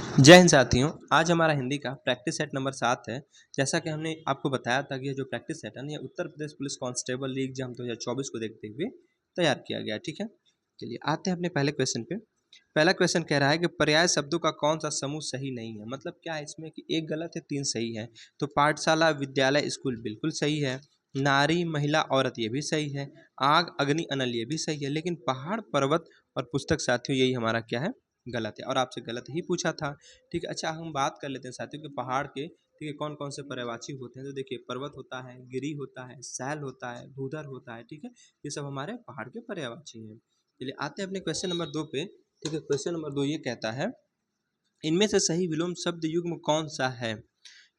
जय हिंद साथियों। आज हमारा हिंदी का प्रैक्टिस सेट नंबर 7 है। जैसा कि हमने आपको बताया था कि ये जो प्रैक्टिस सेट है ना, ये Uttar Pradesh police constable exam 2024 को देखते हुए तैयार किया गया। ठीक है, चलिए आते हैं अपने पहले क्वेश्चन पे। पहला क्वेश्चन कह रहा है कि पर्याय शब्दों का कौन सा समूह सही नहीं है। मतलब क्या है इसमें कि एक गलत है, तीन सही है। तो पाठशाला, विद्यालय, स्कूल बिल्कुल सही है। नारी, महिला, औरत ये भी सही है। आग, अग्नि, अनल ये भी सही है। लेकिन पहाड़, पर्वत और पुस्तक साथियों यही हमारा क्या है, गलत है। और आपसे गलत ही पूछा था। ठीक है, अच्छा हम बात कर लेते हैं साथियों कि पहाड़ के ठीक है कौन कौन से पर्यायवाची होते हैं। तो देखिए, पर्वत होता है, गिरी होता है, सैल होता है, भूधर होता है। ठीक है, ये सब हमारे पहाड़ के पर्यायवाची हैं। चलिए आते हैं अपने क्वेश्चन नंबर 2 पे। ठीक है, क्वेश्चन नंबर 2 ये कहता है, इनमें से सही विलोम शब्द युग्म कौन सा है।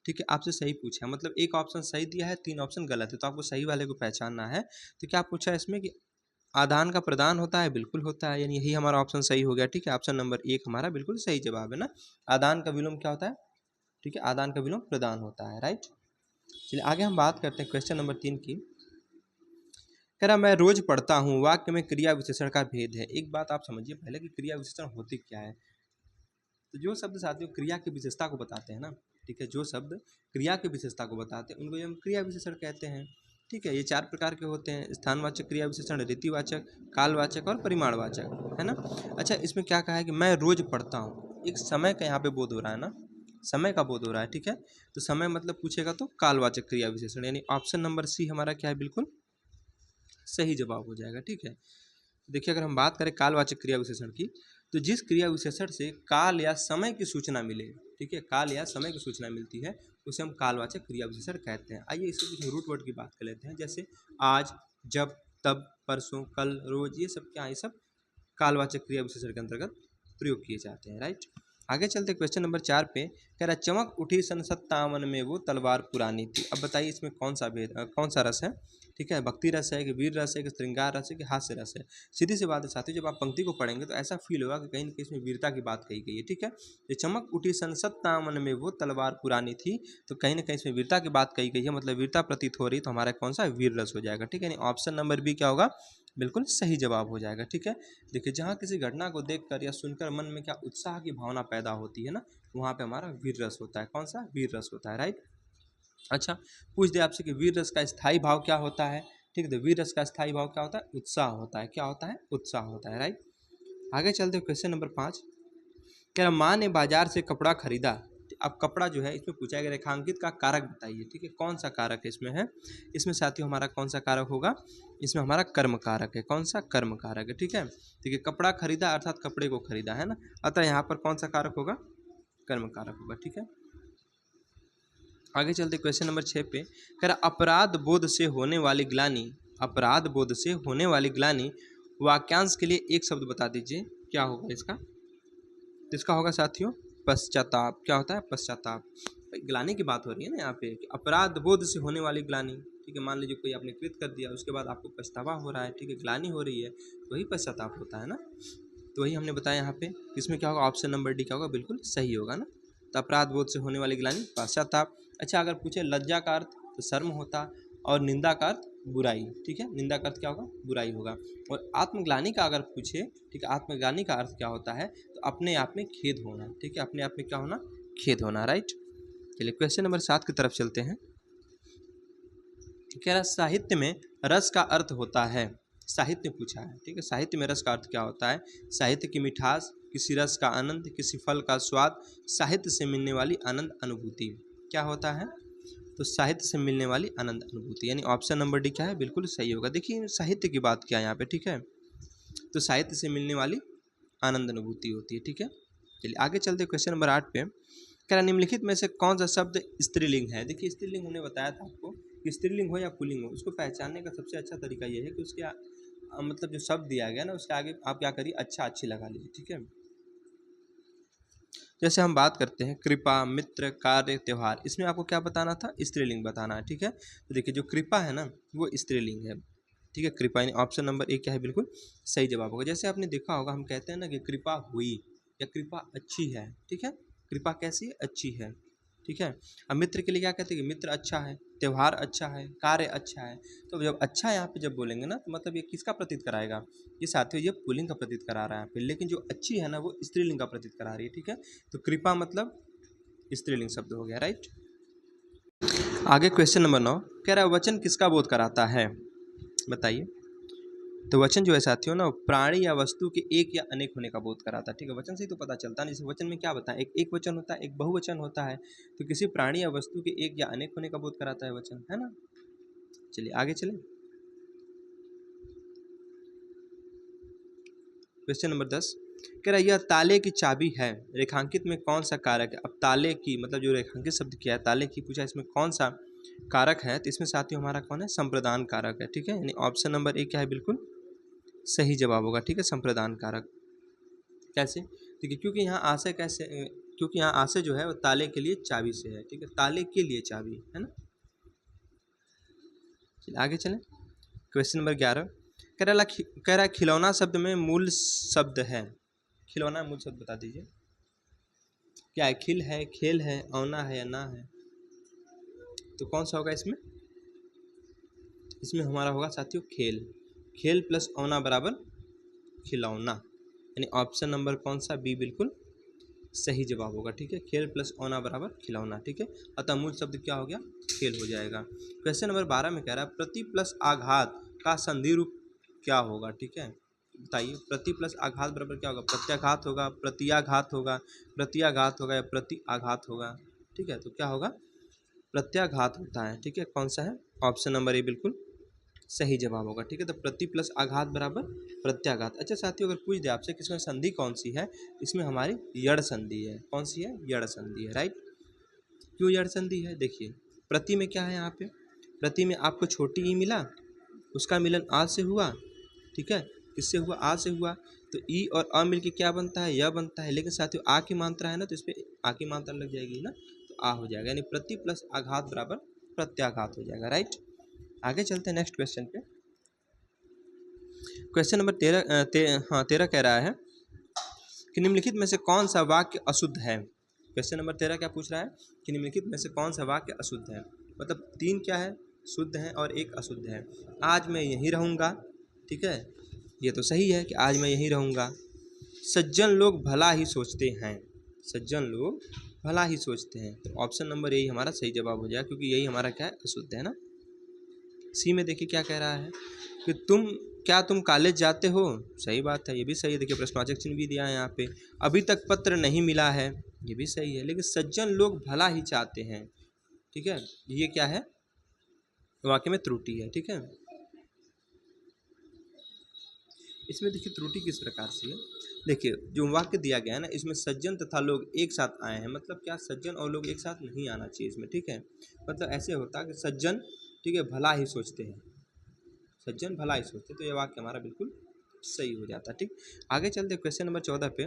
ठीक है, आपसे सही पूछा है, मतलब एक ऑप्शन सही दिया है, तीन ऑप्शन गलत है, तो आपको सही वाले को पहचानना है। तो क्या पूछा है इसमें कि आदान का प्रदान होता है, बिल्कुल होता है, यानी यही हमारा ऑप्शन सही हो गया। ठीक है, ऑप्शन नंबर 1 हमारा बिल्कुल सही जवाब है ना। आदान का विलोम क्या होता है, ठीक है, आदान का विलोम प्रदान होता है, राइट। चलिए आगे हम बात करते हैं क्वेश्चन नंबर 3 की। कह रहा मैं रोज पढ़ता हूँ, वाक्य में क्रिया विशेषण का भेद है। एक बात आप समझिए पहले कि क्रिया विशेषण होती क्या है। तो जो शब्द साथियों क्रिया की विशेषता को बताते हैं ना, ठीक है, जो शब्द क्रिया की विशेषता को बताते हैं उनको हम क्रिया विशेषण कहते हैं। ठीक है, ये 4 प्रकार के होते हैं, स्थानवाचक क्रिया विशेषण, रीतिवाचक, कालवाचक और परिमाणवाचक, है ना। अच्छा, इसमें क्या कहा है कि मैं रोज पढ़ता हूँ, एक समय का यहाँ पे बोध हो रहा है ना, समय का बोध हो रहा है। ठीक है, तो समय मतलब पूछेगा तो कालवाचक क्रिया विशेषण, यानी ऑप्शन नंबर सी हमारा क्या है, बिल्कुल सही जवाब हो जाएगा। ठीक है, देखिए अगर हम बात करें कालवाचक क्रिया विशेषण की, तो जिस क्रिया विशेषण से काल या समय की सूचना मिले, ठीक है, काल या समय की सूचना मिलती है, उसे हम कालवाचक क्रिया विशेषण कहते हैं। आइए इसके कुछ रूट वर्ड की बात कर लेते हैं, जैसे आज, जब, तब, परसों, कल, रोज, ये सब क्या है, ये सब कालवाचक क्रिया विशेषण के अंतर्गत प्रयोग किए जाते हैं, राइट। आगे चलते क्वेश्चन नंबर 4 पे। कह रहा चमक उठी सन 57 में वो तलवार पुरानी थी। अब बताइए इसमें कौन सा भेद, कौन सा रस है। ठीक है, भक्ति रस है कि वीर रस है कि श्रृंगार रस है कि हास्य रस है। सीधी सी बात है साथियों, जब आप पंक्ति को पढ़ेंगे तो ऐसा फील होगा कि कहीं ना कहीं इसमें वीरता की बात कही गई है। ठीक है, ये चमक उठी सन 57 में वो तलवार पुरानी थी, तो कहीं ना कहीं इसमें वीरता की बात कही गई है, मतलब वीरता प्रतीत हो रही, तो हमारा कौन सा वीर रस हो जाएगा। ठीक है, ऑप्शन नंबर बी क्या होगा, बिल्कुल सही जवाब हो जाएगा। ठीक है, देखिए जहाँ किसी घटना को देखकर या सुनकर मन में क्या उत्साह की भावना पैदा होती है ना, वहाँ पे हमारा वीर रस होता है। कौन सा, वीर रस होता है, राइट। अच्छा, पूछ दे आपसे कि वीर रस का स्थायी भाव क्या होता है। ठीक है, तो वीर रस का स्थायी भाव क्या होता है, उत्साह होता है। क्या होता है, उत्साह होता है, राइट। आगे चलते हैं क्वेश्चन नंबर 5। कह रहा माँ ने बाजार से कपड़ा खरीदा। अब कपड़ा जो है इसमें पूछा गया रेखांकित का कारक बताइए। ठीक है, कौन सा कारक इसमें है, इसमें साथियों हमारा कौन सा कारक होगा, इसमें हमारा कर्म कारक है। कौन सा, कर्म कारक है। ठीक है, ठीक है, कपड़ा खरीदा अर्थात कपड़े को खरीदा है ना, अतः यहाँ पर कौन सा कारक होगा, कर्म कारक होगा। ठीक है, आगे चलते क्वेश्चन नंबर 6 पे। कह रहा अपराध बोध से होने वाली ग्लानि, अपराध बोध से होने वाली ग्लानि वाक्यांश के लिए एक शब्द बता दीजिए, क्या होगा इसका। तो इसका होगा साथियों पश्चाताप। क्या होता है, पश्चाताप। ग्लानि की बात हो रही है ना यहाँ पे, कि अपराध बोध से होने वाली ग्लानि। ठीक है, मान लीजिए कोई आपने कृत कर दिया, उसके बाद आपको पछतावा हो रहा है, ठीक है, ग्लानि हो रही है, तो वही पश्चाताप होता है ना। तो वही हमने बताया यहाँ पे, इसमें क्या होगा, ऑप्शन नंबर डी क्या होगा, बिल्कुल सही होगा ना। तो अपराध बोध से होने वाली ग्लानि पश्चाताप। अच्छा, अगर पूछे लज्जा का अर्थ तो शर्म होता, और निंदा का अर्थ बुराई। ठीक है, निंदा का अर्थ क्या होगा, बुराई होगा। और आत्मग्लानि का अगर पूछे, ठीक है, आत्मग्लानि का अर्थ क्या होता है, तो अपने आप में खेद होना। ठीक है, अपने आप में क्या होना, खेद होना, राइट। चलिए क्वेश्चन नंबर 7 की तरफ चलते हैं। कह रहा साहित्य में रस का अर्थ होता है, साहित्य पूछा है। ठीक है, साहित्य में रस का अर्थ क्या होता है, साहित्य की मिठास, किसी रस का आनंद, किसी फल का स्वाद, साहित्य से मिलने वाली आनंद अनुभूति। क्या होता है, तो साहित्य से मिलने वाली आनंद अनुभूति, यानी ऑप्शन नंबर डी क्या है, बिल्कुल सही होगा। देखिए साहित्य की बात क्या है यहाँ पे। ठीक है, तो साहित्य से मिलने वाली आनंद अनुभूति होती है। ठीक है, चलिए आगे चलते क्वेश्चन नंबर 8 पे। कह रहा निम्नलिखित में से कौन सा शब्द स्त्रीलिंग है। देखिए स्त्रीलिंग हमने बताया था आपको कि स्त्रीलिंग हो या पुल्लिंग हो, उसको पहचानने का सबसे अच्छा तरीका यह है कि उसके मतलब जो शब्द दिया गया ना, उसके आगे आप क्या करिए, अच्छा अच्छी लगा लीजिए। ठीक है, जैसे हम बात करते हैं कृपा, मित्र, कार्य, त्यौहार, इसमें आपको क्या बताना था, स्त्रीलिंग बताना है। ठीक है, तो देखिए जो कृपा है ना, वो स्त्रीलिंग है। ठीक है, कृपा यानी ऑप्शन नंबर 1 क्या है, बिल्कुल सही जवाब होगा। जैसे आपने देखा होगा, हम कहते हैं ना कि कृपा हुई या कृपा अच्छी है। ठीक है, कृपा कैसी है, अच्छी है। ठीक है, अब मित्र के लिए क्या कहते हैं कि मित्र अच्छा है। त्यौहार अच्छा है, कार्य अच्छा है। तो जब अच्छा यहाँ पे जब बोलेंगे ना तो मतलब ये किसका प्रतीत कराएगा, ये साथियों ये पुल्लिंग का प्रतीत करा रहा है यहाँ पे, लेकिन जो अच्छी है ना वो स्त्रीलिंग का प्रतीत करा रही है, ठीक है। तो कृपा मतलब स्त्रीलिंग शब्द हो गया, राइट। आगे क्वेश्चन नंबर 9 कह रहा है वचन किसका बोध कराता है, बताइए। तो वचन जो है साथियों ना प्राणी या वस्तु के एक या अनेक होने का बोध कराता है, ठीक है। वचन से ही तो पता चलता है, जैसे वचन में क्या बताएं, एक वचन होता है, एक बहुवचन होता है, तो किसी प्राणी या वस्तु के एक या अनेक होने का बोध कराता है वचन, है ना। चलिए आगे चलें। क्वेश्चन नंबर 10 कह रहा है यह ताले की चाबी है, रेखांकित में कौन सा कारक है। अब ताले की मतलब जो रेखांकित शब्द किया है ताले की पूछा, इसमें कौन सा कारक है, तो इसमें साथियों हमारा कौन है, संप्रदान कारक है, ठीक है। यानी ऑप्शन नंबर ए क्या है, बिल्कुल सही जवाब होगा, ठीक है, संप्रदान कारक। कैसे, ठीक है, क्योंकि यहाँ आशय कैसे, क्योंकि यहाँ आशय जो है वो ताले के लिए चाबी से है, ठीक है, ताले के लिए चाबी है ना। चलिए आगे चलें। क्वेश्चन नंबर 11 कह रहा है खिलौना शब्द में मूल शब्द है, खिलौना मूल शब्द बता दीजिए क्या है, खिल है, खेल है, औना है या ना है, तो कौन सा होगा इसमें, इसमें हमारा होगा साथियों खेल, खेल प्लस औना बराबर खिलौना, यानी ऑप्शन नंबर कौन सा, बी बिल्कुल सही जवाब होगा, ठीक है, खेल प्लस औना बराबर खिलौना, ठीक है। अतः मूल शब्द क्या हो गया, खेल हो जाएगा। क्वेश्चन नंबर 12 में कह रहा है प्रति प्लस आघात का संधि रूप क्या होगा, ठीक है, बताइए। प्रति प्लस आघात बराबर क्या होगा, प्रत्याघात होगा, प्रत्याघात होगा, प्रत्याघात होगा या प्रति आघात होगा, ठीक है। तो क्या होगा, प्रत्याघात होता है, ठीक है, कौन सा है, ऑप्शन नंबर ए बिल्कुल सही जवाब होगा, ठीक है। तो प्रति प्लस आघात बराबर प्रत्याघात। अच्छा साथियों अगर पूछ दे आपसे कि इसमें संधि कौन सी है, इसमें हमारी यड़ संधि है, कौन सी है, यड़ संधि है, राइट। क्यों यड़ संधि है, देखिए प्रति में क्या है, यहाँ पे प्रति में आपको छोटी ई मिला, उसका मिलन आ से हुआ, ठीक है, किससे हुआ, आ से हुआ, तो ई और अ मिल के क्या बनता है, यह बनता है, लेकिन साथियों आ की मात्रा है ना तो इस पर आ की मात्रा लग जाएगी ना, तो आ हो जाएगा, यानी प्रति प्लस आघात बराबर प्रत्याघात हो जाएगा, राइट। आगे चलते हैं नेक्स्ट क्वेश्चन पे। क्वेश्चन नंबर 13 कह रहा है कि निम्नलिखित में से कौन सा वाक्य अशुद्ध है। क्वेश्चन नंबर 13 क्या पूछ रहा है कि निम्नलिखित में से कौन सा वाक्य अशुद्ध है, मतलब 3 क्या है, शुद्ध है और 1 अशुद्ध है। आज मैं यहीं रहूँगा, ठीक है, ये तो सही है कि आज मैं यहीं रहूँगा। सज्जन लोग भला ही सोचते हैं, सज्जन लोग भला ही सोचते हैं, तो ऑप्शन नंबर यही हमारा सही जवाब हो जाएगा, क्योंकि यही हमारा क्या है, अशुद्ध है ना। सी में देखिए क्या कह रहा है कि तुम कॉलेज जाते हो, सही बात है, ये भी सही है, देखिए प्रश्नवाचक चिन्ह भी दिया है यहाँ पे। अभी तक पत्र नहीं मिला है, ये भी सही है, लेकिन सज्जन लोग भला ही चाहते हैं, ठीक है, ये क्या है, वाक्य में त्रुटि है, ठीक है। इसमें देखिए त्रुटि किस प्रकार से है, देखिए जो वाक्य दिया गया है ना इसमें सज्जन तथा लोग एक साथ आए हैं, मतलब क्या, सज्जन और लोग एक साथ नहीं आना चाहिए इसमें, ठीक है, मतलब ऐसे होता है कि सज्जन, ठीक है, भला ही सोचते हैं, सज्जन भला ही सोचते, तो ये वाक्य हमारा बिल्कुल सही हो जाता है, ठीक। आगे चलते क्वेश्चन नंबर 14 पे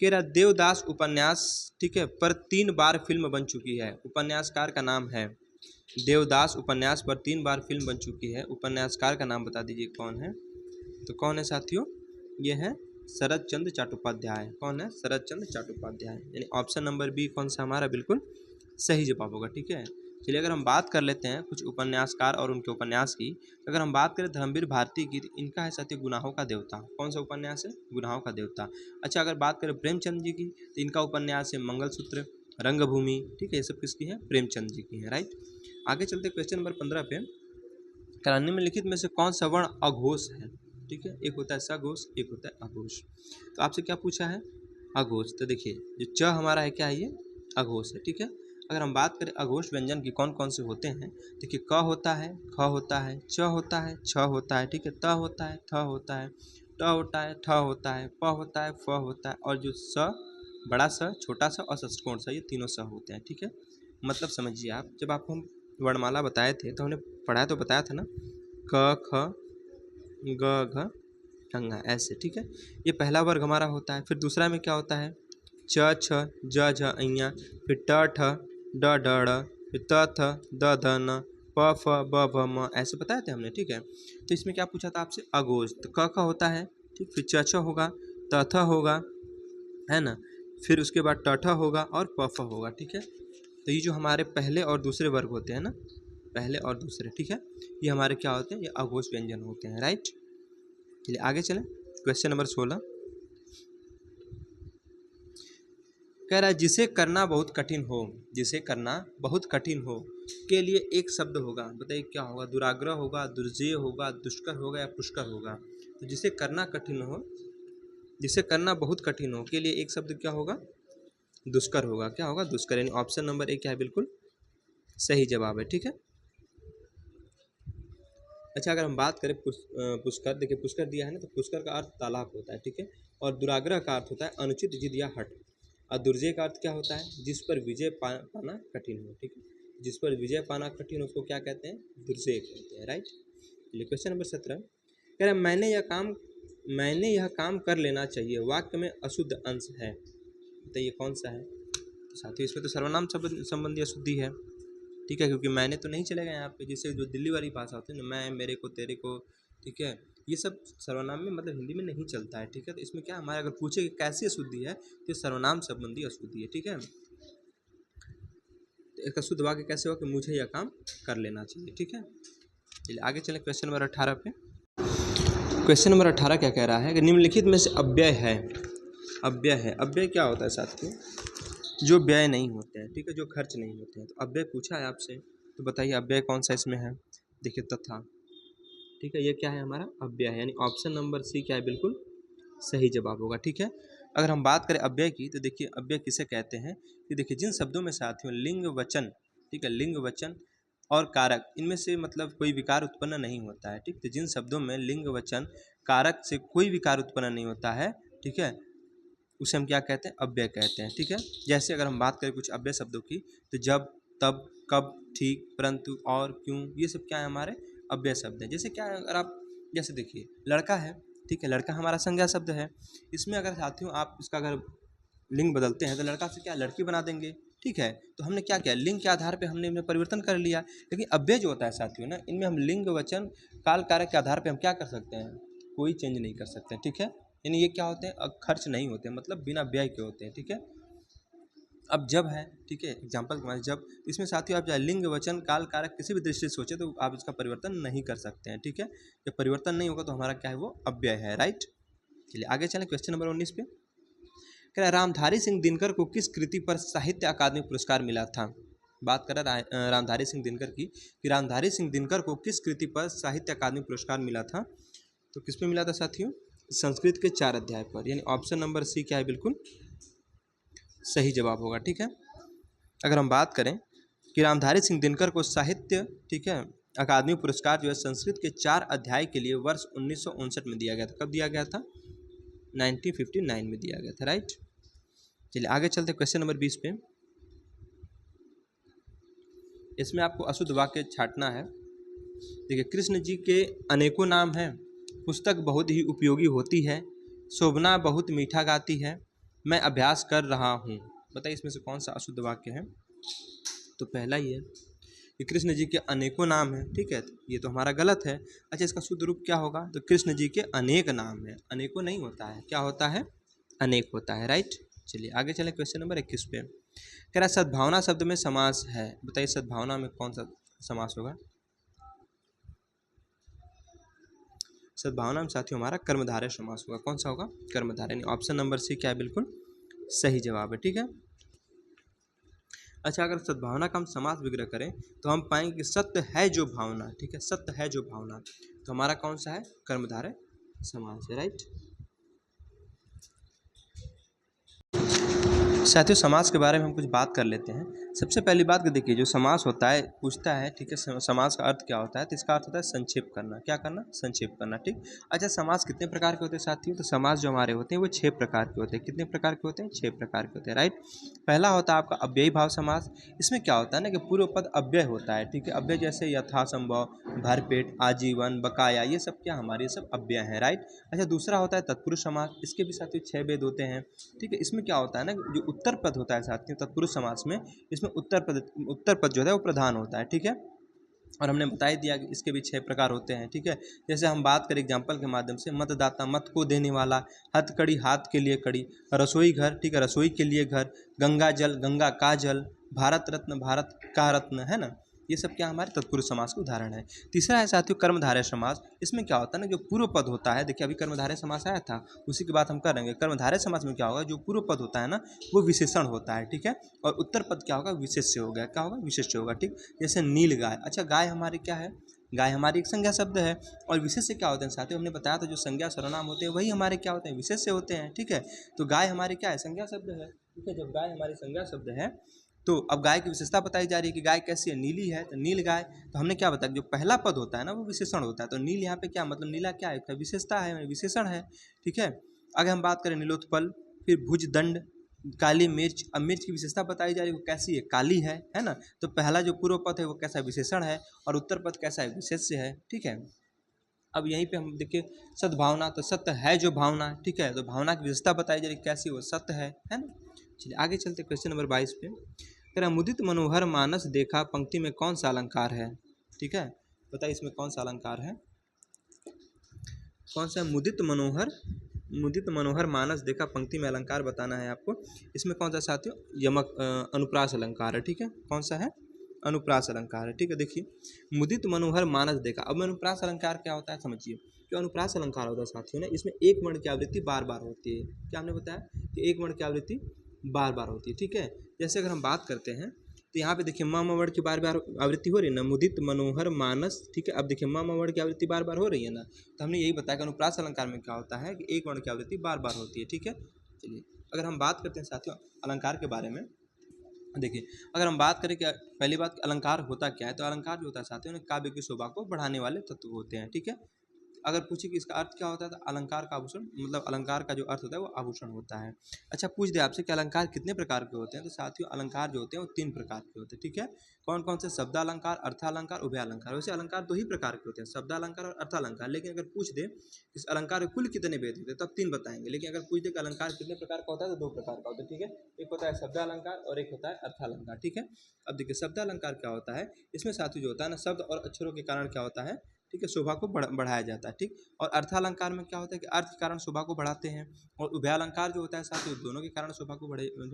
कह रहा देवदास उपन्यास, ठीक है, पर 3 बार फिल्म बन चुकी है, उपन्यासकार का नाम है देवदास, उपन्यास पर 3 बार फिल्म बन चुकी है, उपन्यासकार का नाम बता दीजिए कौन है, तो कौन है साथियों, ये है शरद चंद्र चट्टोपाध्याय, कौन है, शरद चंद्र चट्टोपाध्याय, यानी ऑप्शन नंबर बी कौन सा हमारा बिल्कुल सही जवाब होगा, ठीक है। चलिए अगर हम बात कर लेते हैं कुछ उपन्यासकार और उनके उपन्यास की, अगर हम बात करें धर्मवीर भारती की, तो इनका है साथियों गुनाहों का देवता, कौन सा उपन्यास है, गुनाहों का देवता। अच्छा अगर बात करें प्रेमचंद जी की, तो इनका उपन्यास है मंगलसूत्र, रंगभूमि, ठीक है, ये सब किसकी है, प्रेमचंद जी की है, राइट। आगे चलते क्वेश्चन नंबर 15 पे, निम्नलिखित में से कौन सा वर्ण अघोष है, ठीक है, एक होता है सघोष, एक होता है अघोष। तो आपसे क्या पूछा है, अघोष, तो देखिए जो च हमारा है क्या है, ये अघोष है, ठीक है। अगर हम बात करें अघोष व्यंजन की कौन कौन से होते हैं, देखिए क होता है, ख होता है, च होता है, छ होता है, ठीक है, त होता है, थ होता है, ट होता है, ठ होता है, प होता है, फ होता है, और जो स, बड़ा स, छोटा सा और षष्ठकोण सा, ये तीनों स होते हैं, ठीक है। मतलब समझिए आप, जब आपको हम वर्णमाला बताए थे तो हमने पढ़ाया तो बताया था ना, क ख ग घ ङ ऐसे, ठीक है, ये पहला वर्ग हमारा होता है। फिर दूसरा में क्या होता है, च छ ज झ अ, फिर ट ठ ड ढ ड़, फिर त थ द ध न, प फ ब भ म, ऐसे बताए थे हमने, ठीक है। तो इसमें क्या पूछा था आपसे, अघोष, तो क ख होता है, ठीक, फिर च छ होगा, त थ होगा, है ना, फिर उसके बाद ट ठ होगा और प फ होगा, ठीक है। तो ये जो हमारे पहले और दूसरे वर्ग होते हैं ना, पहले और दूसरे, ठीक है। ये हमारे क्या होते हैं, ये अघोष व्यंजन होते हैं, राइट। चलिए आगे चलें। क्वेश्चन नंबर 16 कह रहा है जिसे करना बहुत कठिन हो, जिसे करना बहुत कठिन हो के लिए एक शब्द होगा। बताइए क्या होगा, दुराग्रह होगा, दुर्जेय होगा, दुष्कर होगा या पुष्कर होगा। तो जिसे करना कठिन हो, जिसे करना बहुत कठिन हो के लिए एक शब्द क्या होगा, दुष्कर होगा। क्या होगा, दुष्कर। यानी ऑप्शन नंबर ए क्या है, बिल्कुल सही जवाब है, ठीक है। अच्छा, अगर हम बात करें पुष्कर, देखिए पुष्कर दिया है ना, तो पुष्कर का अर्थ तालाब होता है, ठीक है। और दुराग्रह का अर्थ होता है अनुचित जिद या हट। और दुर्जय का अर्थ क्या होता है, जिस पर विजय पाना कठिन हो, ठीक है। जिस पर विजय पाना कठिन हो उसको क्या कहते हैं, दुर्जय कहते हैं, राइट। चलिए क्वेश्चन नंबर 17 कह रहा है मैंने यह काम कर लेना चाहिए वाक्य में अशुद्ध अंश है। बताइए कौन सा है। तो साथियों इसमें तो सर्वनाम संबंधी अशुद्धि है, ठीक है, क्योंकि मैंने तो नहीं चलेगा यहाँ पे। जैसे जो दिल्ली वाली भाषा होती है ना, मैं, मेरे को, तेरे को, ठीक है, ये सब सर्वनाम में मतलब हिंदी में नहीं चलता है, ठीक है। तो इसमें क्या हमारा अगर पूछे कि कैसी अशुद्धि है, तो सर्वनाम संबंधी अशुद्धि है, ठीक है। तो एक अशुद्ध वाक्य कैसे हो कि मुझे यह काम कर लेना चाहिए, ठीक है। चलिए आगे चलें क्वेश्चन नंबर 18 पे। क्वेश्चन नंबर 18 क्या कह रहा है कि निम्नलिखित में से अव्यय है, अव्यय है। अव्यय क्या होता है साथियों, जो व्यय नहीं होते हैं, ठीक है, जो खर्च नहीं होते हैं। तो अव्यय पूछा है आपसे, तो बताइए अव्यय कौन सा इसमें है। देखिए तथा, ठीक है, ये क्या है हमारा अव्यय है, यानी ऑप्शन नंबर सी क्या है, बिल्कुल सही जवाब होगा, ठीक है। अगर हम बात करें अव्यय की, तो देखिए अव्यय किसे कहते हैं कि देखिए जिन शब्दों में साथियों लिंग वचन, ठीक है, लिंग वचन और कारक, इनमें से मतलब कोई विकार उत्पन्न नहीं होता है, ठीक। तो जिन शब्दों में लिंग वचन कारक से कोई विकार उत्पन्न नहीं होता है, ठीक है, उसे हम क्या कहते हैं, अव्यय कहते हैं, ठीक है। जैसे अगर हम बात करें कुछ अव्यय शब्दों की, तो जब, तब, कब, ठीक, परंतु, और, क्यों, ये सब क्या है हमारे अव्यय शब्द हैं। जैसे क्या है, अगर आप जैसे देखिए लड़का है, ठीक है, लड़का हमारा संज्ञा शब्द है। इसमें अगर साथियों आप इसका अगर लिंग बदलते हैं तो लड़का से क्या लड़की बना देंगे, ठीक है। तो हमने क्या किया, लिंग के आधार पे हमने इनमें परिवर्तन कर लिया। लेकिन अव्यय जो होता है साथियों ना, इनमें हम लिंग वचन काल कारक के आधार पे हम क्या कर सकते हैं, कोई चेंज नहीं कर सकते, ठीक है। यानी ये क्या होते हैं, खर्च नहीं होते, मतलब बिना व्यय के होते हैं, ठीक है। अब जब है, ठीक है, एग्जाम्पल के जब, इसमें साथियों आप चाहे लिंग वचन काल कारक किसी भी दृष्टि से सोचे तो आप इसका परिवर्तन नहीं कर सकते हैं, ठीक है। जब परिवर्तन नहीं होगा तो हमारा क्या है, वो अव्यय है, राइट। चलिए आगे चलें क्वेश्चन नंबर 19 पे। कह रहा है रामधारी सिंह दिनकर को किस कृति पर साहित्य अकादमी पुरस्कार मिला था। बात कर रहा है रामधारी सिंह दिनकर की, कि रामधारी सिंह दिनकर को किस कृति पर साहित्य अकादमी पुरस्कार मिला था। तो किस पे मिला था साथियों, संस्कृत के 4 अध्याय पर, यानी ऑप्शन नंबर सी क्या है, बिल्कुल सही जवाब होगा, ठीक है। अगर हम बात करें कि रामधारी सिंह दिनकर को साहित्य, ठीक है, अकादमी पुरस्कार जो है संस्कृत के 4 अध्याय के लिए वर्ष 1959 में दिया गया था। कब दिया गया था, 1959 में दिया गया था, राइट। चलिए आगे चलते क्वेश्चन नंबर 20 पे। इसमें आपको अशुद्ध वाक्य छांटना है। देखिए कृष्ण जी के अनेकों नाम हैं, पुस्तक बहुत ही उपयोगी होती है, शोभना बहुत मीठा गाती है, मैं अभ्यास कर रहा हूँ। बताइए इसमें से कौन सा अशुद्ध वाक्य है। तो पहला ही है कि कृष्ण जी के अनेकों नाम हैं, ठीक है, ये तो हमारा गलत है। अच्छा इसका शुद्ध रूप क्या होगा, तो कृष्ण जी के अनेक नाम हैं, अनेकों नहीं होता है, क्या होता है, अनेक होता है, राइट। चलिए आगे चलें क्वेश्चन नंबर 21 पे। कह रहा है सद्भावना शब्द में समास है। बताइए सद्भावना में कौन सा समास होगा। सद्भावना में साथियों हमारा कर्मधारय समास होगा। कौन सा होगा, कर्मधारय। ऑप्शन नंबर सी क्या है, बिल्कुल सही जवाब है, ठीक है। अच्छा अगर सद्भावना का हम समास विग्रह करें तो हम पाएंगे कि सत्य है जो भावना, ठीक है, सत्य है जो भावना, तो हमारा कौन सा है, कर्मधारय समास है, राइट। साथियों समास के बारे में हम कुछ बात कर लेते हैं। सबसे पहली बात कि देखिए जो समास होता है पूछता है, ठीक है, समास का अर्थ क्या होता है, तो इसका अर्थ होता है संक्षेप करना। क्या करना, संक्षेप करना, ठीक। अच्छा समास कितने प्रकार के होते हैं साथियों, तो समास जो हमारे होते हैं वो 6 प्रकार के होते हैं। कितने प्रकार के होते हैं, 6 प्रकार के होते हैं, राइट। पहला होता है आपका अव्ययी भाव समास। इसमें क्या होता है ना कि पूर्व पद अव्यय होता है, ठीक है। अव्यय जैसे यथासंभव, भरपेट, आजीवन, बकाया, ये सब क्या हमारे सब अव्यय हैं, राइट। अच्छा दूसरा होता है तत्पुरुष समास। इसके भी साथियों 6 भेद होते हैं, ठीक है। इसमें क्या होता है ना, जो उत्तर पद होता है साथियों तत्पुरुष समास में, इसमें उत्तर पद जो है वो प्रधान होता है, ठीक है। और हमने बता ही दिया कि इसके भी 6 प्रकार होते हैं, ठीक है। जैसे हम बात करें एग्जाम्पल के माध्यम से, मतदाता मत को देने वाला, हथकड़ी हाथ के लिए कड़ी, रसोई घर, ठीक है, रसोई के लिए घर, गंगा जल गंगा का जल, भारत रत्न भारत का रत्न, है ना। ये सब क्या हमारे तत्पुरुष समास के उदाहरण है। तीसरा है साथियों कर्मधारय समास। इसमें क्या होता है ना, जो पूर्व पद होता है, देखिए अभी कर्मधारय समास आया था, उसी की बात हम कर रहे हैं। कर्मधारय समास में क्या होगा, जो पूर्व पद होता है ना वो विशेषण होता है, ठीक है, और उत्तर पद क्या होगा, विशेष्य हो गया, क्या होगा, विशेष्य होगा, ठीक। जैसे नील गाय, अच्छा गाय हमारी क्या है, गाय हमारी एक संज्ञा शब्द है, और विशेष्य क्या होते हैं साथियों, हमने बताया था जो संज्ञा सर्वनाम होते हैं वही हमारे क्या होते हैं, विशेष्य होते हैं, ठीक है। तो गाय हमारी क्या है, संज्ञा शब्द है, ठीक है। जब गाय हमारी संज्ञा शब्द है तो अब गाय की विशेषता बताई जा रही है कि गाय कैसी है, नीली है, तो नील गाय। तो हमने क्या बताया, जो पहला पद होता है ना वो विशेषण होता है, तो नील यहाँ पे क्या मतलब, नीला क्या है, विशेषता है, विशेषण है, ठीक है। अगर हम बात करें नीलोत्पल, फिर भुज दंड, काली मिर्च, अब मिर्च की विशेषता बताई जा रही है, वो कैसी है, काली है ना। तो पहला जो पूर्व पद है वो कैसा है, विशेषण है, और उत्तर पद कैसा है, विशेष्य है, ठीक है। अब यहीं पे हम देखिए सद्भावना, तो सत्य है जो भावना, ठीक है, तो भावना की विशेषता बताई जा रही कैसी, वो सत्य है ना। चलिए आगे चलते क्वेश्चन नंबर 22 पे। कह रहा मुदित मनोहर मानस देखा, पंक्ति में कौन सा अलंकार है, ठीक है। बताइए इसमें कौन सा अलंकार है, कौन सा है, मुदित मनोहर मानस देखा, पंक्ति में अलंकार बताना है आपको। इसमें कौन सा साथियों, यमक अनुप्रास अलंकार है, ठीक है। कौन सा है, अनुप्रास अलंकार है, ठीक है। देखिए मुदित मनोहर मानस देखा, अब अनुप्रास अलंकार क्या होता है समझिए। जो अनुप्रास अलंकार होता है साथियों ने, इसमें एक वर्ण की आवृत्ति बार बार होती है, क्या हमने बताया कि एक वर्ण की आवृत्ति बार बार होती है, ठीक है। जैसे अगर हम बात करते हैं तो यहाँ पे देखिए म वर्ण की बार बार आवृत्ति हो रही है ना, मुदित मनोहर मानस, ठीक है। अब देखिए म वर्ण की आवृत्ति बार बार हो रही है ना, तो हमने यही बताया कि अनुप्रास अलंकार में क्या होता है कि एक वर्ण की आवृत्ति बार बार होती है, ठीक है। चलिए अगर हम बात करते हैं साथियों अलंकार के बारे में, देखिए अगर हम बात करें कि पहली बात अलंकार होता क्या है, तो अलंकार जो होता है साथियों ने काव्य की शोभा को बढ़ाने वाले तत्व होते हैं, ठीक है। अगर पूछे कि इसका अर्थ क्या होता है, तो अलंकार का आभूषण, मतलब अलंकार का जो अर्थ होता है वो आभूषण होता है। अच्छा पूछ दे आपसे कि अलंकार कितने प्रकार के होते हैं, तो साथियों अलंकार जो होते हैं वो 3 प्रकार के होते हैं, ठीक है। कौन कौन से, शब्दालंकार, अर्थालंकार, उभयालंकार। वैसे अलंकार 2 ही प्रकार के होते हैं, शब्दालंकार और अर्थालंकार। लेकिन अगर पूछ दे इस अलंकार के कुल कितने भेद होते हैं, तब 3 बताएंगे। लेकिन अगर पूछ दे कि अलंकार कितने प्रकार का होता है, तो 2 प्रकार का होता है, ठीक है। एक होता है शब्दालंकार और एक होता है अर्थालंकार, ठीक है। अब देखिए शब्दालंकार क्या होता है, इसमें साथियों जो होता है ना, शब्द और अक्षरों के कारण क्या होता है, ठीक है, शोभा को बढ़ाया जाता है, ठीक। और अर्थालंकार में क्या होता है कि अर्थ के कारण शोभा को बढ़ाते हैं, और उभयालंकार जो होता है साथियों दोनों के कारण शोभा को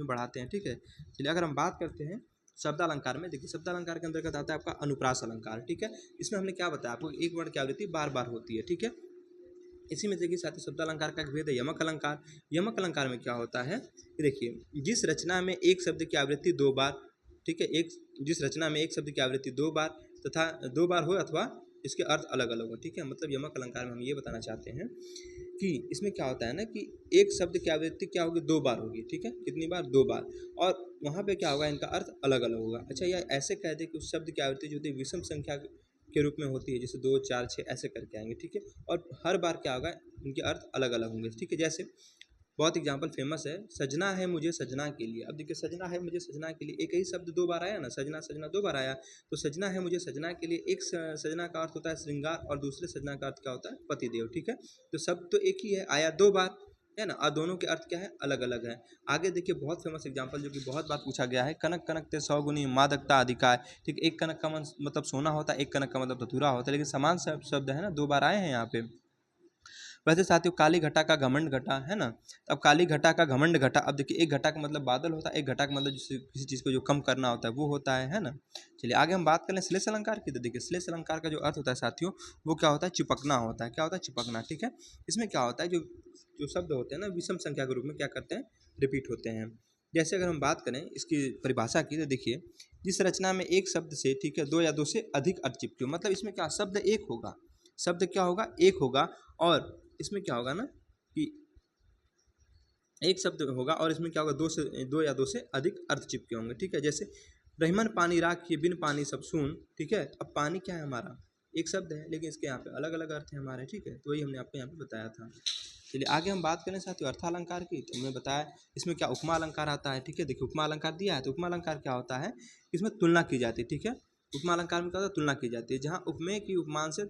बढ़ाते हैं, ठीक है। चलिए अगर हम बात करते हैं शब्दालंकार में, देखिए शब्दालंकार के अंतर्गत आता है आपका अनुप्रास अलंकार, ठीक है। इसमें हमने क्या बताया आपको, एक वर्ण की आवृत्ति बार बार होती है, ठीक है। इसी में देखिए साथ ही शब्दालंकार का एक भेद है यमक अलंकार। यमक अलंकार में क्या होता है कि देखिए जिस रचना में एक शब्द की आवृत्ति 2 बार, ठीक है, जिस रचना में एक शब्द की आवृत्ति 2 बार तथा 2 बार हो अथवा इसके अर्थ अलग अलग हो, ठीक है। मतलब यमक अलंकार में हम ये बताना चाहते हैं कि इसमें क्या होता है ना कि एक शब्द की आवृत्ति क्या होगी, 2 बार होगी, ठीक है। कितनी बार, 2 बार, और वहाँ पे क्या होगा, इनका अर्थ अलग अलग होगा। अच्छा या ऐसे कह दे कि उस शब्द की आवृत्ति जो होती है विषम संख्या के रूप में होती है, जैसे 2 4 6 ऐसे करके आएंगे, ठीक है। और हर बार क्या होगा, उनके अर्थ अलग अलग होंगे, ठीक है। जैसे बहुत एग्जाम्पल फेमस है, सजना है मुझे सजना के लिए। अब देखिए सजना है मुझे सजना के लिए, एक ही शब्द 2 बार आया ना, सजना सजना 2 बार आया, तो सजना है मुझे सजना के लिए, एक सजना का अर्थ होता है श्रृंगार और दूसरे सजना का अर्थ क्या होता है, पतिदेव, ठीक है। तो शब्द तो एक ही है, आया 2 बार, है ना, और दोनों के अर्थ क्या है, अलग अलग है। आगे देखिए बहुत फेमस एग्जाम्पल जो कि बहुत बार पूछा गया है, कनक कनक ते 100 गुनी मादकता अधिकार, ठीक। एक कनक का मतलब सोना होता है, एक कनक का मतलब धतूरा होता है, लेकिन समान शब्द है ना, 2 बार आए हैं यहाँ पे। वैसे साथियों काली घटा का घमंड घटा, है ना। अब काली घटा का घमंड घटा, अब देखिए एक घटा का मतलब बादल होता है, एक घटा का मतलब किसी चीज़ को जो कम करना होता है वो होता है ना। चलिए आगे हम बात करें श्लेष अलंकार की, तो देखिए श्लेष अलंकार का जो अर्थ होता है साथियों वो क्या होता है, चिपकना होता है, क्या होता है, चिपकना, ठीक है। इसमें क्या होता है, जो जो शब्द होते हैं ना विषम संख्या के रूप में क्या करते हैं, रिपीट होते हैं। जैसे अगर हम बात करें इसकी परिभाषा की, तो देखिए जिस रचना में एक शब्द से, ठीक है, 2 या 2 से अधिक अर्थ चिपके, मतलब इसमें क्या शब्द एक होगा, शब्द क्या होगा, एक होगा, और इसमें क्या होगा ना कि एक शब्द होगा और इसमें क्या होगा, 2 या 2 से अधिक अर्थ चिपके होंगे, ठीक है। जैसे रहीमन पानी राखिए बिन पानी सब सून, ठीक है। अब पानी क्या है हमारा, एक शब्द है, लेकिन इसके यहाँ पे अलग अलग अर्थ है हमारे, ठीक है। तो वही हमने आपको यहाँ पे बताया था। चलिए आगे हम बात करें साथियों अर्थालंकार की, तो हमने बताया इसमें क्या उपमा अलंकार आता है, ठीक है। देखिए उपमा अलंकार दिया है, तो उपमा अलंकार क्या होता है, इसमें तुलना की जाती है, ठीक है। उपमा अलंकार में क्या होता है, तुलना की जाती है, जहाँ उपमेय की उपमान से,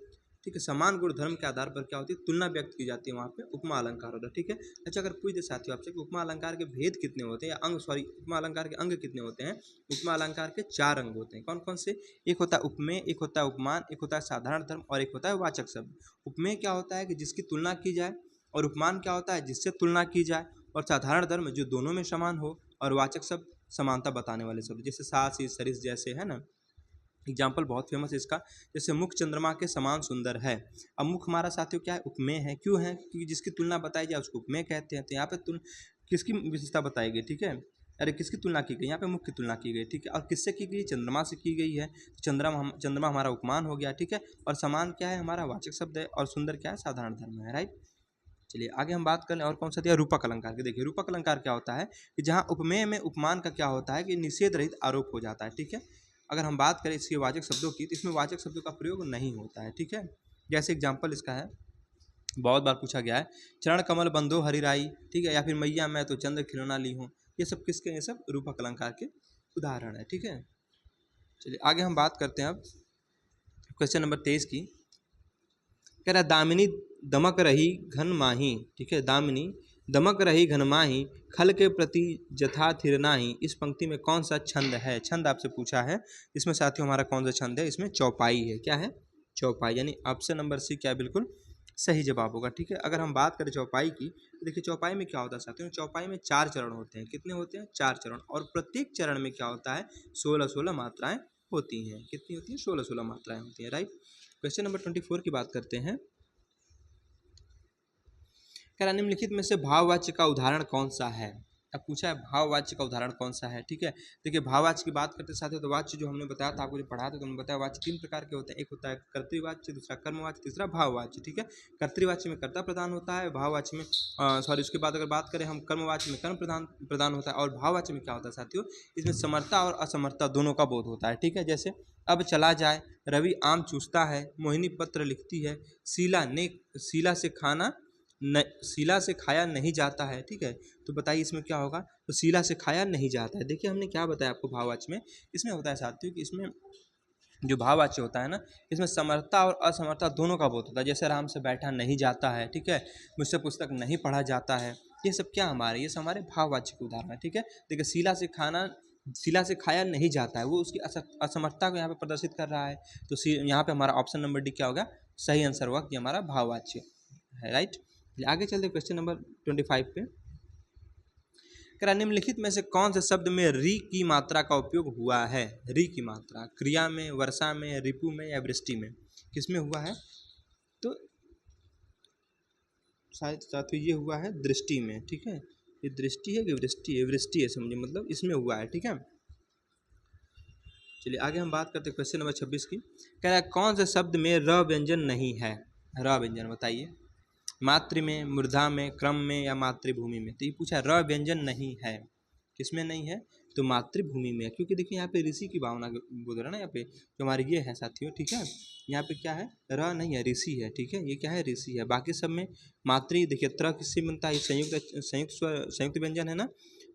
ठीक है, समान गुण धर्म के आधार पर क्या होती है, तुलना व्यक्त की जाती है, वहाँ पे उपमा अलंकार होता है, ठीक है। अच्छा अगर पूछ दे साथियों आपसे कि उपमा अलंकार के भेद कितने होते हैं, या अंग, सॉरी उपमा अलंकार के अंग कितने होते हैं, उपमा अलंकार के 4 अंग होते हैं। कौन कौन से, एक होता है उपमेय, एक होता है उपमान, एक होता है साधारण धर्म, और एक होता है वाचक शब्द। उपमेय क्या होता है कि जिसकी तुलना की जाए, और उपमान क्या होता है जिससे तुलना की जाए, और साधारण धर्म जो दोनों में समान हो, और वाचक शब्द समानता बताने वाले शब्द, जैसे सास सरिस जैसे, है ना। एग्जाम्पल बहुत फेमस है इसका, जैसे मुख चंद्रमा के समान सुंदर है। अब मुख हमारा साथियों क्या है, उपमेय है। क्यों है? क्योंकि जिसकी तुलना बताई जाए उसको उपमेय कहते हैं। तो यहाँ पे किसकी विशेषता बताई गई, ठीक है, अरे किसकी तुलना की गई, यहाँ पे मुख की तुलना की गई, ठीक है। और किससे की गई? चंद्रमा से की गई है। चंद्रमा हमारा उपमान हो गया, ठीक है। और समान क्या है? हमारा वाचक शब्द है। और सुंदर क्या है? साधारण धर्म है, राइट। चलिए आगे हम बात करें और कौन सा दिया, रूपक अलंकार के। देखिए रूपक अलंकार क्या होता है कि जहाँ उपमेय में उपमान का क्या होता है कि निषेध रहित आरोप हो जाता है, ठीक है। अगर हम बात करें इसके वाचक शब्दों की, तो इसमें वाचक शब्दों का प्रयोग नहीं होता है, ठीक है। जैसे एग्जाम्पल इसका है, बहुत बार पूछा गया है, चरण कमल बंधो हरिराई, ठीक है, या फिर मैया मैं तो चंद्र खिलौना ली हूँ। ये सब किसके? ये सब रूपक अलंकार के उदाहरण है, ठीक है। चलिए आगे हम बात करते हैं अब क्वेश्चन नंबर 23 की। कह रहा दामिनी दमक रही घन माही, ठीक है, दामिनी दमक रही घन माही, खल के प्रति जथा थिर नाही। इस पंक्ति में कौन सा छंद है? छंद आपसे पूछा है। इसमें साथियों हमारा कौन सा छंद है? इसमें चौपाई है। क्या है? चौपाई, यानी ऑप्शन नंबर सी क्या बिल्कुल सही जवाब होगा, ठीक है। अगर हम बात करें चौपाई की, तो देखिए चौपाई में क्या होता है साथियों, चौपाई में 4 चरण होते हैं। कितने होते हैं? 4 चरण। और प्रत्येक चरण में क्या होता है? 16-16 मात्राएं होती हैं। कितनी होती हैं? 16-16 मात्राएं होती हैं, राइट। क्वेश्चन नंबर 24 की बात करते हैं। कह रहा निम्नलिखित में से भाववाच्य का उदाहरण कौन सा है? अब पूछा है भाववाच्य का उदाहरण कौन सा है, ठीक है। देखिए भाववाच्य की बात करते साथ, तो वाच्य जो हमने बताया था, आपको जो पढ़ा था तो हमने बताया वाच्य 3 प्रकार के होते हैं। एक होता है कर्तृवाच्य, दूसरा कर्मवाच्य, तीसरा भाववाच्य, ठीक है। कर्तृवाच्य में कर्ता प्रधान होता है, भाववाच्य में उसके बाद अगर बात करें हम कर्मवाच्य में कर्म प्रधान होता है। और भाववाच्य में क्या होता है साथियों, इसमें समर्था और असमर्था दोनों का बोध होता है, ठीक है। जैसे अब चला जाए, रवि आम चूसता है, मोहिनी पत्र लिखती है, शीला से शीला से खाया नहीं जाता है, ठीक है। तो बताइए इसमें क्या होगा? तो शीला से खाया नहीं जाता है। देखिए हमने क्या बताया आपको भाववाच्य में, इसमें होता है साथियों कि इसमें जो भाववाच्य होता है ना, इसमें समर्था और असमर्था दोनों का बोध होता है। जैसे आराम से बैठा नहीं जाता है, ठीक है, मुझसे पुस्तक नहीं पढ़ा जाता है। ये सब क्या हमारे, ये सब हमारे भाववाच्य के उदाहरण है, ठीक है। देखिए शीला से खाया नहीं जाता है, वो उसकी असमर्थता को यहाँ पे प्रदर्शित कर रहा है। तो यहाँ पे हमारा ऑप्शन नंबर डी क्या होगा? सही आंसर होगा कि हमारा भाववाच्य है, राइट। आगे चलते क्वेश्चन नंबर 25 पे। कह निम्नलिखित में से कौन से शब्द में री की मात्रा का उपयोग हुआ है? री की मात्रा क्रिया में, वर्षा में, रिपु में या वृष्टि में, किसमें हुआ है? तो शायद साथियों ये हुआ है दृष्टि में, ठीक है। ये दृष्टि है कि वृष्टि है? वृष्टि है, समझिए, मतलब इसमें हुआ है, ठीक है। चलिए आगे हम बात करते हैं क्वेश्चन नंबर 26 की। कह रहा है कौन से शब्द में र व्यंजन नहीं है? र व्यंजन बताइए। मातृ में, मूर्धा में, क्रम में या मातृभूमि में। तो ये पूछा र व्यंजन नहीं है, किसमें नहीं है? तो मातृभूमि में। क्योंकि देखिए यहाँ पे ऋषि की भावना बोल रहा है ना, यहाँ पे जो हमारी ये है साथियों, ठीक है। यहाँ पे क्या है? र नहीं है, ऋषि है, ठीक है। ये क्या है? ऋषि है। बाकी सब में मातृ। देखिए त्र किससे बनता है? संयुक्त व्यंजन है ना,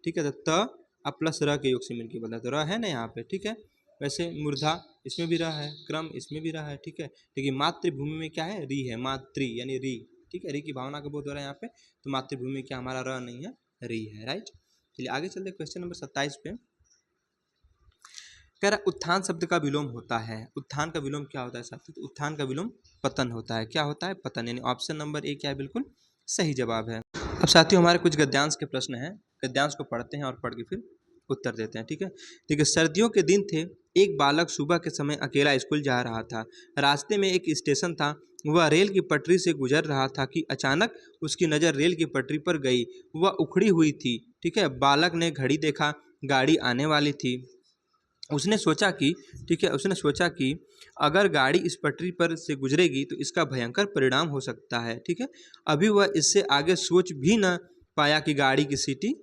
ठीक है। तो त प्लस र के योग से मिलकर बनता है, तो र है ना यहाँ पे, ठीक है। वैसे मूर्धा इसमें भी र है, क्रम इसमें भी र है, ठीक है। लेकिन मातृभूमि में क्या है? री है, मातृ यानी री, ठीक है। री की भावना का बोध हो रहा है यहाँ पे। तो मातृभूमि में क्या हमारा र नहीं है, री है, राइट। चलिए आगे चलते क्वेश्चन नंबर 27 पे। कह रहा उत्थान शब्द का विलोम होता है। उत्थान का विलोम क्या होता है साथियों? तो उत्थान का विलोम पतन होता है। क्या होता है? पतन, यानी ऑप्शन नंबर ए क्या है? बिल्कुल सही जवाब है। अब साथियों हमारे कुछ गद्यांश के प्रश्न हैं, गद्यांश को पढ़ते हैं और पढ़ के फिर उत्तर देते हैं, ठीक है। देखिए सर्दियों के दिन थे, एक बालक सुबह के समय अकेला स्कूल जा रहा था। रास्ते में एक स्टेशन था, वह रेल की पटरी से गुजर रहा था कि अचानक उसकी नज़र रेल की पटरी पर गई। वह उखड़ी हुई थी, ठीक है। बालक ने घड़ी देखा, गाड़ी आने वाली थी। उसने सोचा कि, ठीक है, उसने सोचा कि अगर गाड़ी इस पटरी पर से गुजरेगी तो इसका भयंकर परिणाम हो सकता है, ठीक है। अभी वह इससे आगे सोच भी न पाया कि गाड़ी की सीटी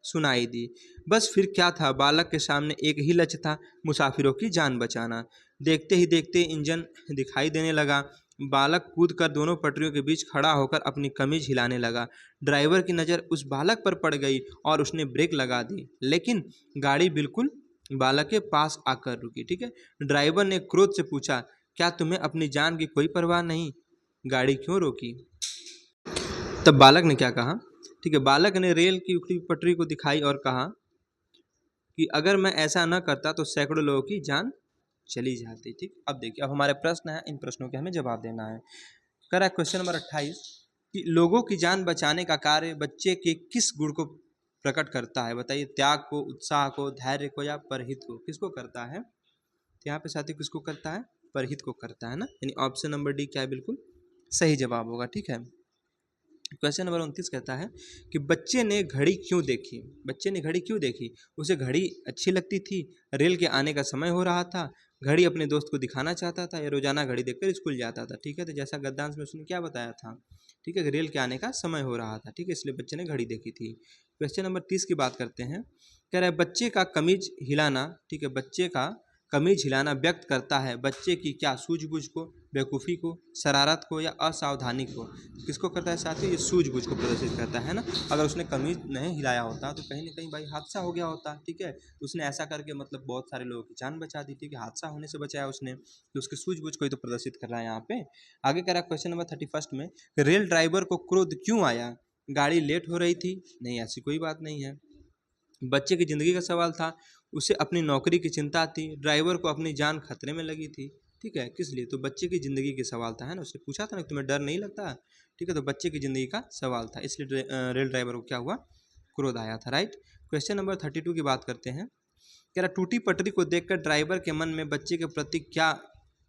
सुनाई दी। बस फिर क्या था, बालक के सामने एक ही लक्ष्य था, मुसाफिरों की जान बचाना। देखते ही देखते इंजन दिखाई देने लगा। बालक कूदकर दोनों पटरियों के बीच खड़ा होकर अपनी कमीज हिलाने लगा। ड्राइवर की नज़र उस बालक पर पड़ गई और उसने ब्रेक लगा दी, लेकिन गाड़ी बिल्कुल बालक के पास आकर रुकी, ठीक है। ड्राइवर ने क्रोध से पूछा, क्या तुम्हें अपनी जान की कोई परवाह नहीं? गाड़ी क्यों रोकी? तब बालक ने क्या कहा, ठीक है, बालक ने रेल की उखड़ी पटरी को दिखाई और कहा कि अगर मैं ऐसा न करता तो सैकड़ों लोगों की जान चली जाती, ठीक। अब देखिए, अब हमारे प्रश्न है, इन प्रश्नों के हमें जवाब देना है। कर रहा है क्वेश्चन नंबर 28 कि लोगों की जान बचाने का कार्य बच्चे के किस गुण को प्रकट करता है? बताइए, त्याग को, उत्साह को, धैर्य को या परहित को, किसको करता है? तो यहाँ पे साथियों किसको करता है, परहित को करता है ना, यानी ऑप्शन नंबर डी क्या है, बिल्कुल सही जवाब होगा। ठीक है, क्वेश्चन नंबर 29 कहता है कि बच्चे ने घड़ी क्यों देखी, बच्चे ने घड़ी क्यों देखी, उसे घड़ी अच्छी लगती थी, रेल के आने का समय हो रहा था, घड़ी अपने दोस्त को दिखाना चाहता था, या रोजाना घड़ी देखकर स्कूल जाता था। ठीक है, तो जैसा गद्यांश में उसने क्या बताया था, ठीक है, रेल के आने का समय हो रहा था, ठीक है, इसलिए बच्चे ने घड़ी देखी थी। क्वेश्चन नंबर 30 की बात करते हैं, कह रहा है बच्चे का कमीज हिलाना, ठीक है, बच्चे का कमीज हिलाना व्यक्त करता है बच्चे की क्या सूझबूझ को, बेवकूफ़ी को, शरारत को, या असावधानी को। किसको करता है साथियों, ये सूझबूझ को प्रदर्शित करता है ना। अगर उसने कमीज नहीं हिलाया होता तो कहीं ना कहीं भाई हादसा हो गया होता। ठीक है, तो उसने ऐसा करके मतलब बहुत सारे लोगों की जान बचा दी। ठीक है, हादसा होने से बचाया उसने, तो उसकी सूझबूझ को ही तो प्रदर्शित कर रहा है यहाँ पे। आगे कह रहा है क्वेश्चन नंबर 31 में, रेल ड्राइवर को क्रोध क्यों आया, गाड़ी लेट हो रही थी, नहीं ऐसी कोई बात नहीं है। बच्चे की ज़िंदगी का सवाल था, उसे अपनी नौकरी की चिंता थी, ड्राइवर को अपनी जान खतरे में लगी थी। ठीक है, किस लिए, तो बच्चे की ज़िंदगी के सवाल था, है ना, उसने पूछा था ना तुम्हें डर नहीं लगता। ठीक है, तो बच्चे की ज़िंदगी का सवाल था, इसलिए रेल ड्राइवर को क्या हुआ, क्रोध आया था। राइट, क्वेश्चन नंबर 32 की बात करते हैं, कह रहा टूटी पटरी को देखकर ड्राइवर के मन में बच्चे के प्रति क्या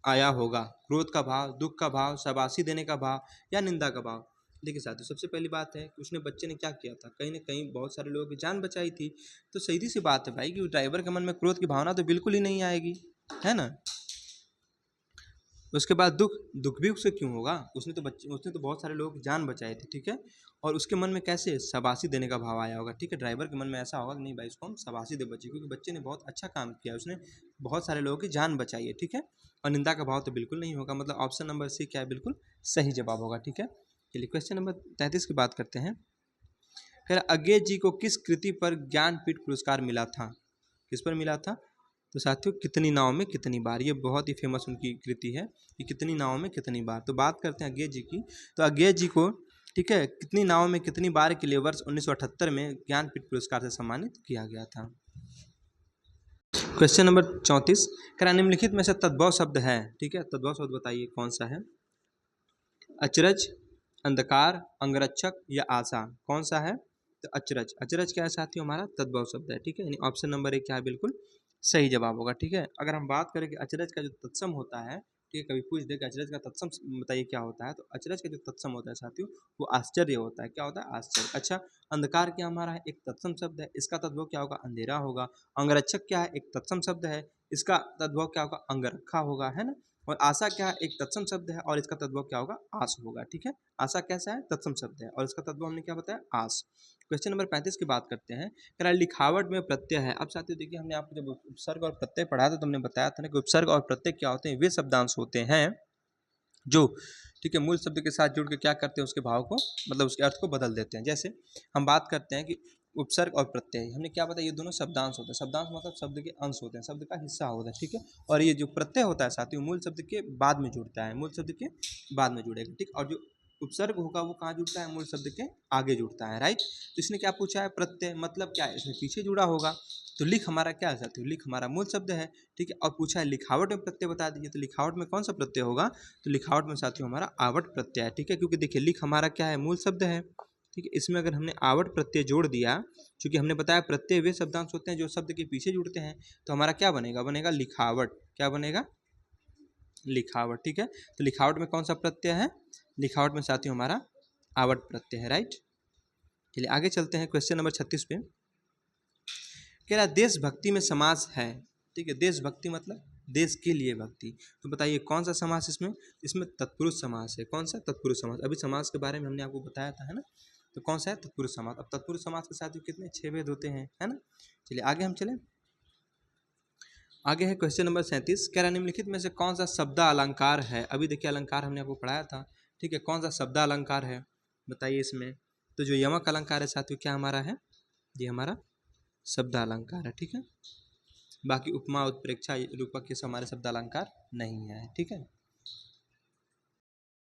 आया होगा, क्रोध का भाव, दुख का भाव, शाबाशी देने का भाव, या निंदा का भाव। देखिए साथियों, सबसे पहली बात है कि उसने बच्चे ने क्या किया था, कहीं ना कहीं बहुत सारे लोगों की जान बचाई थी। तो सीधी सी बात है भाई कि ड्राइवर के मन में क्रोध की भावना तो बिल्कुल ही नहीं आएगी, है ना। उसके बाद दुख, दुख भी उससे क्यों होगा, उसने तो बहुत सारे लोगों की जान बचाई थी। ठीक है, और उसके मन में कैसे शाबाशी देने का भाव आया होगा। ठीक है, ड्राइवर के मन में ऐसा होगा कि नहीं भाई इसको हम शाबाशी दे बच्चे, क्योंकि बच्चे ने बहुत अच्छा काम किया, उसने बहुत सारे लोगों की जान बचाई है। ठीक है, और निंदा का भाव तो बिल्कुल नहीं होगा, मतलब ऑप्शन नंबर सी क्या है, बिल्कुल सही जवाब होगा। ठीक है, चलिए क्वेश्चन नंबर 33 की बात करते हैं, फिर अज्ञे जी को किस कृति पर ज्ञानपीठ पुरस्कार मिला था, किस पर मिला था, तो साथियों कितनी नाव में कितनी बार, ये बहुत ही फेमस उनकी कृति है कि कितनी नाव में कितनी बार। तो बात करते हैं अज्ञे जी की, तो अज्ञे जी को, ठीक है, कितनी नाव में कितनी बार के लिए वर्ष 1978 में ज्ञानपीठ पुरस्कार से सम्मानित किया गया था। क्वेश्चन नंबर 34, कह निम्नलिखित में से तद्भव शब्द है, ठीक है, तद्भव शब्द बताइए कौन सा है, अचरज, अंधकार, अंगरक्षक, या आशा, कौन सा है, तो अचरज। अचरज क्या है साथियों, हमारा तद्भव शब्द है। ठीक है, यानी ऑप्शन नंबर 1 क्या है, बिल्कुल सही जवाब होगा। ठीक है, अगर हम बात करें कि अचरज का जो तत्सम होता है, ठीक है, कभी पूछ दे कि अचरज का तत्सम बताइए क्या होता है, तो अचरज का जो तत्सम होता है साथियों वो आश्चर्य होता है। क्या होता है, आश्चर्य। अच्छा, अंधकार क्या हमारा है, एक तत्सम शब्द है, इसका तद्भव क्या होगा, अंधेरा होगा। अंगरक्षक क्या है, एक तत्सम शब्द है, इसका तद्भव क्या होगा, अंगरखा होगा, है ना। और आशा क्या है, एक तत्सम शब्द है, और इसका तद्भव क्या होगा, आस होगा। ठीक है, आशा कैसा है, तत्सम शब्द है, और इसका तद्भव हमने क्या बताया, आस। क्वेश्चन नंबर 35 की बात करते हैं, कह रहा लिखावट में प्रत्यय है। अब साथियों देखिए, हमने आपको जब उपसर्ग और प्रत्यय पढ़ा था तो हमने बताया था ना कि उपसर्ग और प्रत्यय क्या होते हैं, वे शब्दांश होते हैं जो, ठीक है, मूल शब्द के साथ जुड़ के क्या करते हैं, उसके भाव को, मतलब उसके अर्थ को बदल देते हैं। जैसे हम बात करते हैं कि उपसर्ग और प्रत्यय, हमने क्या बताया, ये दोनों शब्दांश होते हैं। शब्दांश मतलब शब्द के अंश होते हैं, शब्द का हिस्सा होता है। ठीक है, और ये जो प्रत्यय होता है साथियों मूल शब्द के बाद में जुड़ता है, मूल शब्द के बाद में जुड़ेगा। ठीक, और जो उपसर्ग होगा वो कहाँ जुड़ता है, मूल शब्द के आगे जुड़ता है। राइट, तो इसने क्या पूछा है, प्रत्यय मतलब क्या है, इसमें पीछे जुड़ा होगा। तो लिख हमारा क्या है साथियों, लिख हमारा मूल शब्द है। ठीक है, और पूछा है लिखावट में प्रत्यय बता दीजिए, तो लिखावट में कौन सा प्रत्यय होगा, तो लिखावट में साथियों हमारा आवट प्रत्यय है। ठीक है, क्योंकि देखिए लिख हमारा क्या है, मूल शब्द है। ठीक है, इसमें अगर हमने आवट प्रत्यय जोड़ दिया, क्योंकि हमने बताया प्रत्यय वे शब्दांश होते हैं जो शब्द के पीछे जुड़ते हैं, तो हमारा क्या बनेगा, बनेगा लिखावट। क्या बनेगा, लिखावट। ठीक है, तो लिखावट में कौन सा प्रत्यय है, लिखावट में साथियों हमारा आवट प्रत्यय है। राइट, चलिए आगे चलते हैं क्वेश्चन नंबर 36 पे, कह रहा देशभक्ति में समास है। ठीक है, देशभक्ति मतलब देश के लिए भक्ति। तो बताइए कौन सा समास इसमें, इसमें तत्पुरुष समास है। कौन सा, तत्पुरुष समास। अभी समास के बारे में हमने आपको बताया था, है ना, तो कौन सा है, तत्पुरुष समास। अब तत्पुरुष समास के साथ कितने 6 भेद होते हैं, है ना। चलिए आगे हम चलें, आगे है क्वेश्चन नंबर 37, कह रहा निम्नलिखित में से कौन सा शब्द अलंकार है। अभी देखिए अलंकार हमने आपको पढ़ाया था। ठीक है, कौन सा शब्द अलंकार है बताइए इसमें, तो जो यमक अलंकार है साथियों क्या हमारा है, ये हमारा शब्द अलंकार है। ठीक है, बाकी उपमा, उत्प्रेक्षा, रूपक, ये हमारे शब्द अलंकार नहीं है। ठीक है।